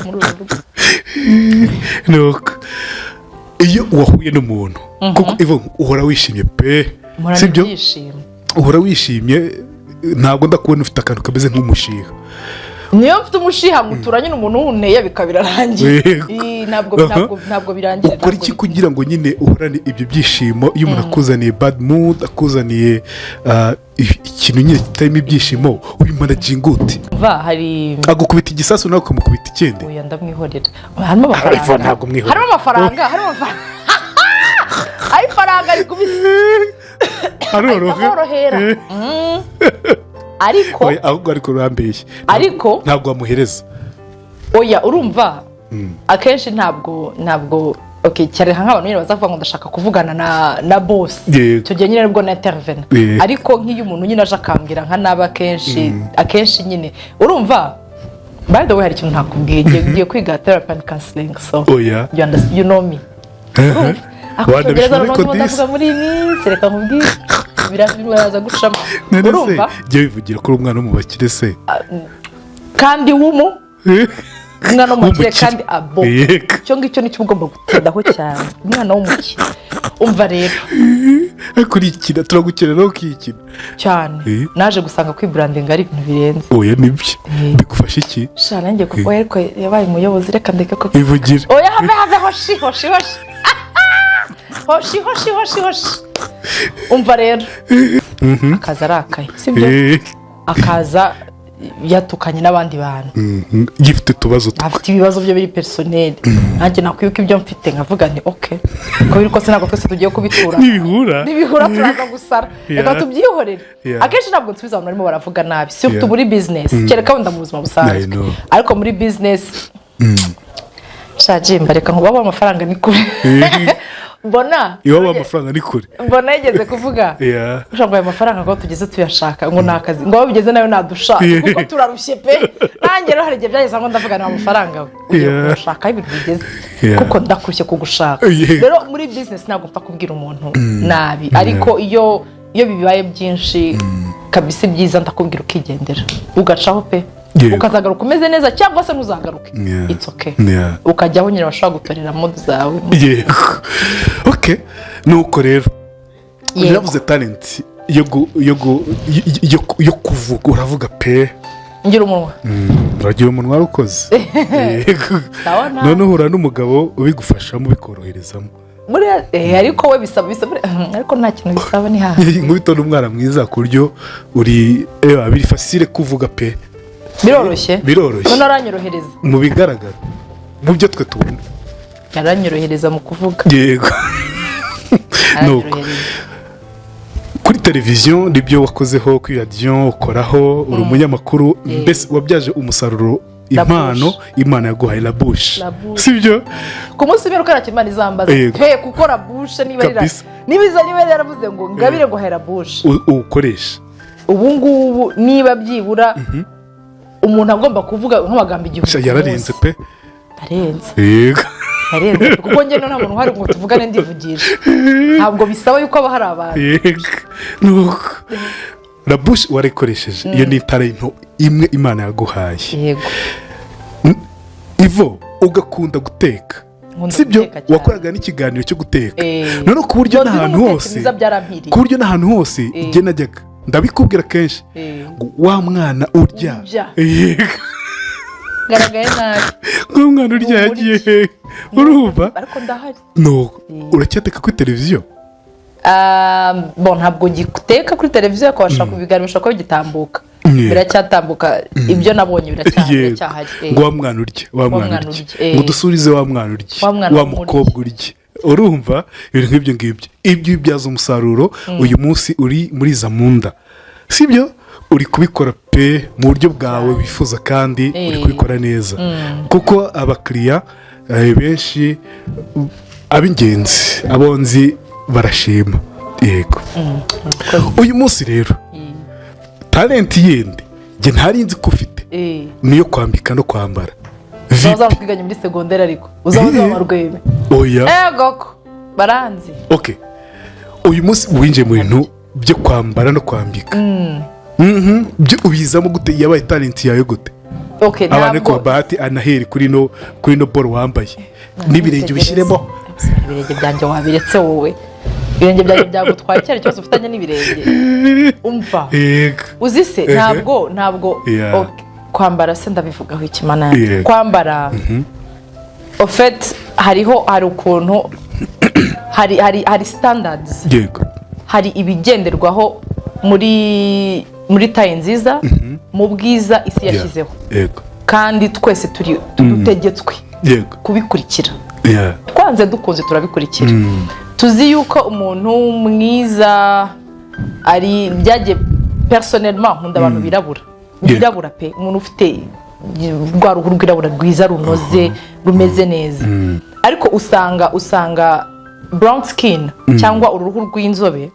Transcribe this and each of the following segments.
muri uru rugo. nuko iyo wahuye n'umuntu kuko Yvonne uhora wishimye pe sibyo uhora wishimye ntabwo ndakubona ufite akantu kameze nk'umushiha. Niyo mfite umushiha mutura nyine umuntu wuneye bikaba birarangiye. Ntabwo birangiye. Ukora iki kugira ngo nyine uhorane ibyo byishimo iyo umuntu akuzaniye bad mood akuzaniye ikintu nyine kitarimo ibyishimo ubimanaginga ute? Hari agukubita igisasu nawe ukamukubita ikindi. Oya ndamwihorera. Harimo amafaranga. Ntabwo mwihorera. Harimo amafaranga. Ari faranga ari kubisa. Arorohera. Ariko ahubwo ariko urambeshye. Ariko ntabwo wamuhereza. Oya urumva akenshi ntabwo okay cyane nk'abantu nyine bazavuga ngo ndashaka kuvugana na boss cyo gihe nyine nibwo na intervene ariko nk'iyo umuntu nyine aje akambwira nka naba akenshi nyine urumva by the way hari ikintu ntakubwiye ngiye kwiga therapy and counseling so you know me wandabishobora ndavuga muri minsi reka nkubwire biraza gucamo urumva giye bivugira kuri umwana w'umubakire se kandi umwana w'umukire kandi abo cyo ngicyo nicyo ugomba gutindaho cyane umwana w'umukire umva rero kurikira turagukenera ukikira cyane naje gusanga kwibranding ari ibintu birenze. Oya nibyo bigufasha iki? Shana ngiye kuko ariko yabaye umuyobozi reka ndeke ko ivugira. Oya have hoshi umva rero akaza arakaye sibyo akaza yatukanye n'abandi bantu gifite tubazo afite ibibazo byo biri personnel nanjye nakwibuka ibyo mfite nkavuga ni okay ko biri kose ntabwo twese tugiye kubitura nibihura turaza gusara reka tubyihorere akenshi ntabwo nsubiza abantu barimo baravuga nabi surtout muri business kereka wenda mu buzima busanzwe ariko muri business shajimba reka nkubaho amafaranga ni kure mbona iyo amafaranga ni kure mbona yigeze kuvuga ushaka amafaranga ko tugeze tuyashaka ngo nakazi ngo bigeze nayo nadushaka kuko turarushye pe nanjye rero hari igihe byageze ngo ndavuga na amafaranga ugiye gushaka ibintu bigeze kuko ndakurushye kugushaka rero muri business ntabwo mpfa kubwira umuntu nabi ariko iyo bibaye byinshi kabisa byiza ndakubwira ukigendera ugacaho pe ukazagaruka umeze neza cyangwa se ntuzagaruke it's okay ukajyaho nyine bashobora gutorera mode zawe okay nuko rero uravuze talent yo kuvuga uravuga pe ngira umunwa uragira umunwa warukoze none uhura n'umugabo ubigufashamo bikoroherezamo muri ariko we bisaba ariko nta kintu bisaba ni haha nkubito n'umwana mwiza ku buryo uri biri facile kuvuga pe biroroshye none aranyorohereza mu bigaragara mu byo twe tubona aranyorohereza mu kuvuga yego nuko kuri televiziyo nibyo wakozeho kuri radio ukoraho uri umunyamakuru mbese wabyaje umusaruro impano Imana yaguhaye la bouche sibyo ku munsi bero kana kimana izambaza pe kuko la bouche niba yaravuze ngo ngabire ngo hera bouche ukoresha ubu ngubu niba byibura umuntu agomba kuvuga nk'amagambo igihumbi yararenze pe arenze kuko njye nta muntu uhari ngo tuvugane ndivugisha ntabwo bisaba yuko aba hari abantu nuko la bouche warikoresheje iyo ni talent imwe Imana yaguhaye yego Yvonne ugakunda guteka sibyo wakoraga n'ikiganiro cyo guteka none ku buryo n'ahantu hose igihe najyaga ndabikubwira kenshi wa mwana urya garagaye nabi nk'umwana urya yagiye urumva ariko ndahari no uracyateka kuri televiziyo ntabwo ngiteka kuri televiziyo ko bashaka kubiganisha ko bigitambuka biracyatambuka ibyo nabonye biracyahari ngo wa mwana urya ngo dusurize wa mwana urya wa mukobwa urya urumva ibintu nk'ibyo ibyo bibyaza umusaruro uyu munsi uri muri zamunda sibyo uri kubikora pe mu buryo bwawe wifuza kandi uri kubikora neza kuko abakiriya benshi ab'ingenzi abonzi barashima yego uyu munsi rero talent yindi nge ntarinzi ko ufite niyo kwambika no kwambara uzaza kwiganya muri segonderi ariko uzaza amarweme oya goko baranzi okay uyu munsi winjiye mu bintu byo kwambara no kwambika byo ubizamo gute yabaye talent yawe gute abantu ku bahati anaheri kuri no boro wambaye n'ibirenge ubishyiremo. Ibirenge byanjye wabiretse wowe, ibirenge byanjye byagutwaye icyo ari cyose ufitanye n'ibirenge umva uzi se ntabwo kwambara se ndabivugaho ikimana kwambara ofet hari ukuntu hari standards, hari ibigenderwaho muri taye nziza mu bwiza isi yashyizeho, kandi twese dutegetswe kubikurikira, twanze dukunze turabikurikira. Tuzi yuko umuntu mwiza ari byagiye personnellement nkunda abantu birabura pe, umuntu ufite rwa ruhu rwirabura rwiza runoze rumeze neza, ariko usanga brown skin cyangwa uruhu rw'inzobe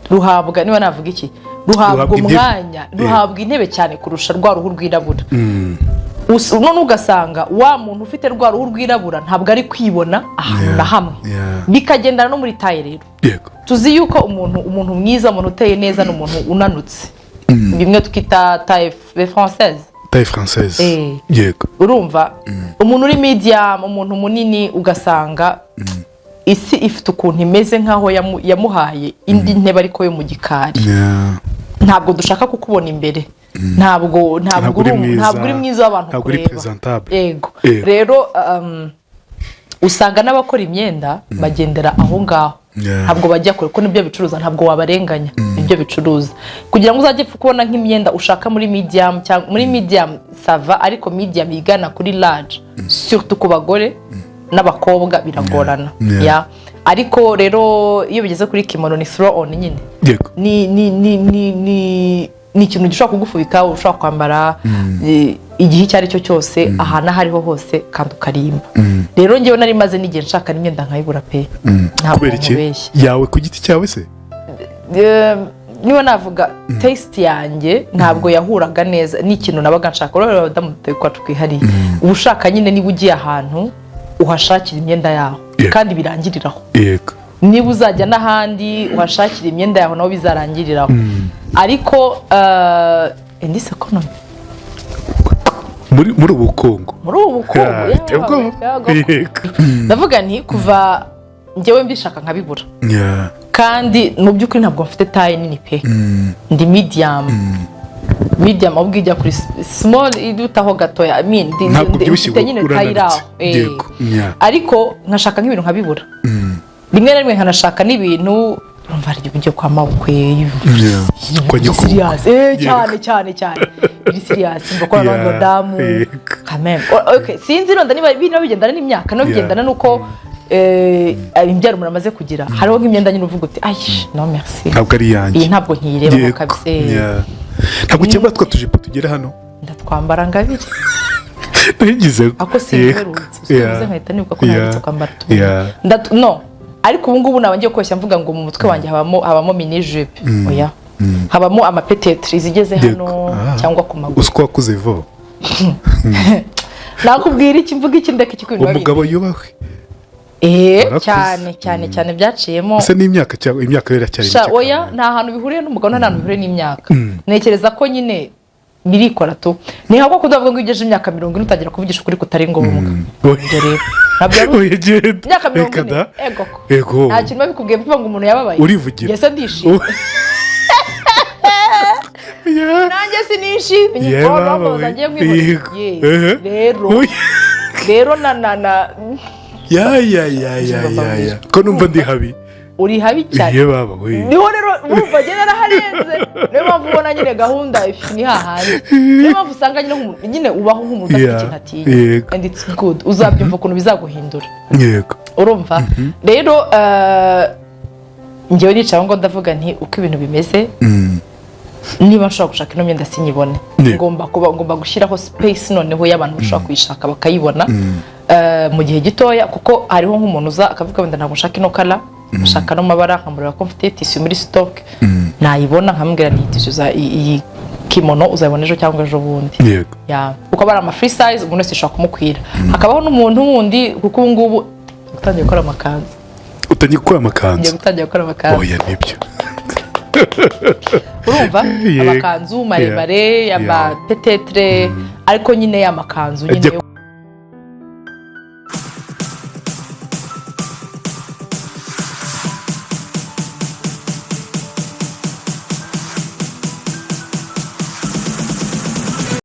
ruhabwa niba navuga iki, ruhabwa umwanya, ruhabwa intebe cyane kurusha rwa ruhu rwirabura. None ugasanga wa muntu ufite rwa ruhu rwirabura ntabwo ari kwibona ahantu na hamwe, bikagendana no muri taye rero. Tuzi yuko umuntu mwiza, umuntu uteye neza, n'umuntu unanutse, bimwe tukita taye française. Yego, urumva umuntu uri medium, umuntu munini, ugasanga isi ifite ukuntu imeze nkaho yamuhaye indi ntebe ariko yo mu gikari. Ntabwo dushaka kukubona imbere, ntabwo uri mwiza w'abantu kureba. Yego, rero usanga n'abakora imyenda bagendera aho ngaho, ntabwo bajya kure, ko nibyo bicuruza, ntabwo wabarenganya, nibyo bicuruza. Kugira ngo uzajye kubona nk'imyenda ushaka muri medium, cyangwa muri medium sava, ariko medium igana kuri large, surtout ku bagore n'abakobwa biragorana. Ariko rero iyo bigeze kuri kimono ni throw on nyine, ni ikintu gishobora kugufubika, ushobora kwambara igihe icyo ari cyo cyose, ahantu aho ariho hose, kandi ukarimba. Rero njyewe nari maze n'igihe nshaka n'imyenda nkayibura pe, ntabwo nkubeshye. Yawe ku giti cyawe se? Niba navuga taste yanjye ntabwo yahuraga neza n'ikintu nabaga nshaka. Rero abadamu kwa twihariye, ubushaka nyine niba ugiye ahantu uhashakira imyenda yaho kandi birangiriraho. Niba uzajya n'ahandi uhashakira imyenda yaho naho bizarangiriraho. Ariko indi sekonomi muri ubukungu ndavuga nti kuva njyewe mbishaka nkabibura, kandi mu by'ukuri ntabwo mfite taye nini pe, ndi medium ahubwo ijya kuri small idutaho gatoya, mfite nyine taye iraho. Ariko nkashaka nk'ibintu nkabibura, rimwe na rimwe nkanashaka n'ibintu urumva ari ibyo kwa mabukwe serious cyane iri serious mbakora n'abadamu kameme. Sinzi ronda niba bino bigendana n'imyaka no bigendana nuko imbyaro muramaze kugira, hariho nk'imyenda nyine uvuga uti no merci, ntabwo ari yanjye, iyi ntabwo nkireba kabise. Ntabwo cyangwa twa tujipo tugera hano ndatwambara ngabiri nagize ako singerutse nkahita nibuka ko nabitse kwambara no. Ariko ubu ngubu nabangiye kweshya mvuga ngo mu mutwe wanjye habamo mini jupe, oya habamo amapetetri zigeze hano cyangwa ku maguru. Usko wakuze vo nakubwira iki mvuga iki ndeka iki kwintu umugabo yubahwe cyane byaciyemo. Ese n'imyaka cyangwa imyaka yera cyane? Oya, nta hantu bihuriye n'umugabo, nta hantu bihuriye n'imyaka. Nekereza ko nyine birikora tu, ni hako kudavuga ngo ugeje imyaka 40 utagira kuvugisha ukuri kutari ngombwa. Rero nabyo imyaka 40 ego nta kintu babikubwiye kuvuga ngo umuntu yababaye urivugira. Yese ndishimye nanjye sinishimye ko naboza ngiye kwivugira. Rero na ya ko numva ndi habi, uri habi cyane. Niho rero urumva agenda naraharenze, niyo mpamvu ubona nyine gahunda ni hahandi, niyo mpamvu usanga nyine ubaho nk'umuntu afite ikintu atinya, and it's good, uzabyumva ukuntu bizaguhindura. Urumva rero njyewe nicaye ngo ndavuga nti uko ibintu bimeze, niba nshobora gushaka ino myenda sinyibone, ngomba gushyiraho space noneho y'abantu bashobora kuyishaka bakayibona mu gihe gitoya, kuko hariho nk'umuntu uza akavuga wenda ntabwo nshaka ino kala, nshaka no mabara, nkamureba ko mfite tissue muri stock, nayibona nkamubwira nti tissue iyi kimono uzabona ejo cyangwa ejo bundi. Kuko bara ama free size umuntu wese ashaka kumukwira. Hakabaho n'umuntu wundi, kuko ubu ngubu utangiye gukora amakanzu. Utangiye gukora amakanzu? Utangiye gukora amakanzu. Oya nibyo urumva amakanzu maremare y'amapetetre ariko nyine y'amakanzu nyine yo